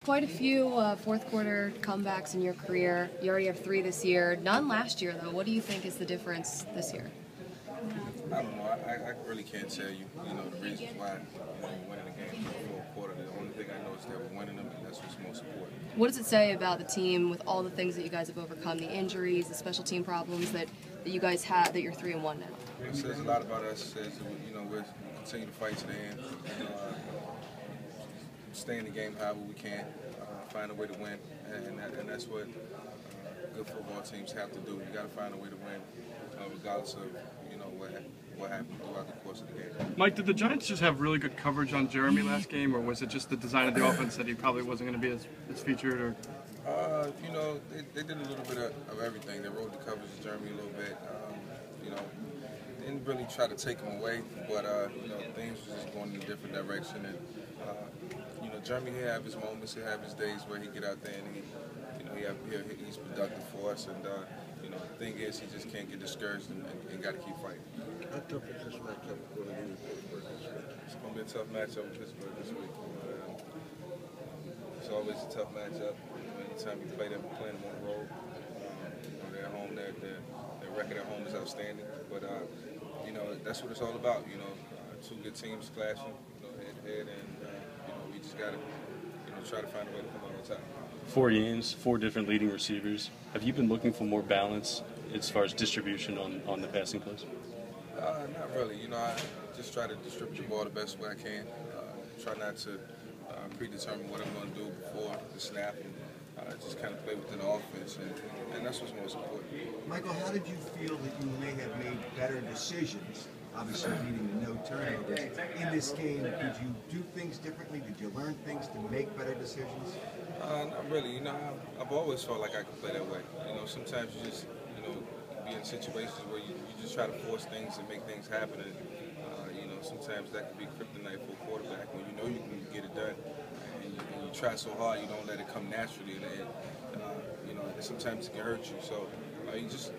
Quite a few fourth quarter comebacks in your career. You already have 3 this year. None last year, though. What do you think is the difference this year? I don't know. I really can't tell you, the reasons why we're winning the game in the fourth quarter. The only thing I know is that we're winning them, and that's what's most important. What does it say about the team with all the things that you guys have overcome, the injuries, the special team problems that you guys have, that you're 3-1 now? It says a lot about us. It says that, we continue to fight to the end. Stay in the game however we can, find a way to win, and that's what good football teams have to do. You got to find a way to win, regardless of what happened throughout the course of the game. Mike, did the Giants just have really good coverage on Jeremy last game, or was it just the design of the offense that he probably wasn't going to be as featured? Or they did a little bit of everything. They rode the coverage of Jeremy a little bit. Didn't really try to take him away, but things were just going in a different direction. And Jeremy, he'll have his moments, he'll have his days where he get out there and he's productive for us. And the thing is, he just can't get discouraged and got to keep fighting. How tough is this matchup going to be with Pittsburgh this week? It's going to be a tough matchup with Pittsburgh this week. It's always a tough matchup. Anytime you play them on the road, they're at home. Their record at home is outstanding. But that's what it's all about. Two good teams clashing, head to head, and we just got to try to find a way to come out on top. 4 games, 4 different leading receivers. Have you been looking for more balance as far as distribution on the passing plays? Not really. I just try to distribute the ball the best way I can. Try not to predetermine what I'm going to do before the snap, and just kind of play within the offense, and that's what's most important. Michael, how did you feel that you may have made better decisions, obviously meaning the no turnovers, in this game? Did you do things differently? Did you learn things to make better decisions? Not really. I've always felt like I could play that way. Sometimes you just, be in situations where you just try to force things and make things happen, and sometimes that could be kryptonite for a quarterback when you can get it done, and you try so hard you don't let it come naturally, and sometimes it can hurt you. So you just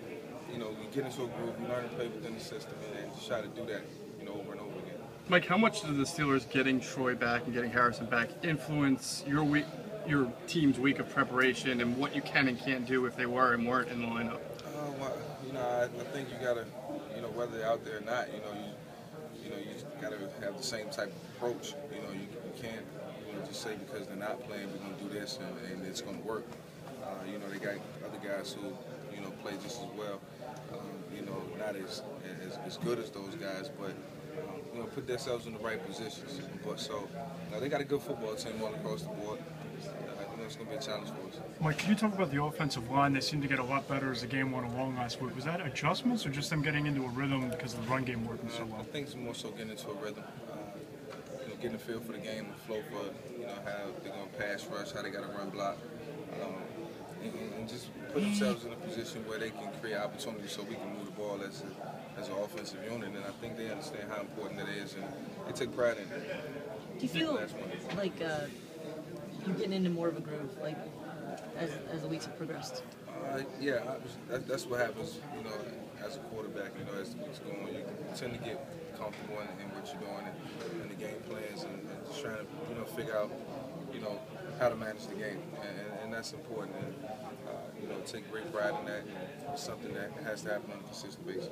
you get into a groove, you learn to play within the system, and just try to do that over and over again. Mike, how much did the Steelers getting Troy back and getting Harrison back influence your team's week of preparation and what you can and can't do if they were and weren't in the lineup? I think you gotta, whether they're out there or not, you just gotta have the same type of approach. You can't, just say because they're not playing, we're gonna do this and it's gonna work. They got other guys who, play just as well. Not as good as those guys, but put themselves in the right positions. But so they got a good football team all across the board. It's going to be a challenge for us. Mike, can you talk about the offensive line? They seemed to get a lot better as the game went along last week. Was that adjustments or just them getting into a rhythm because of the run game working so well? I think it's more so getting into a rhythm. Getting the feel for the game, the flow for how they're going to pass rush, how they got to run block, and just put themselves in a position where they can create opportunities so we can move the ball as an offensive unit. And I think they understand how important that is, and they take pride in it. Do you feel like you're getting into more of a groove, like as the weeks have progressed? Yeah, that's what happens, as a quarterback. As the weeks go on, you tend to get comfortable in what you're doing and the game plans, and just trying to figure out, how to manage the game, and that's important. And take great pride in that. And it's something that has to happen on a consistent basis.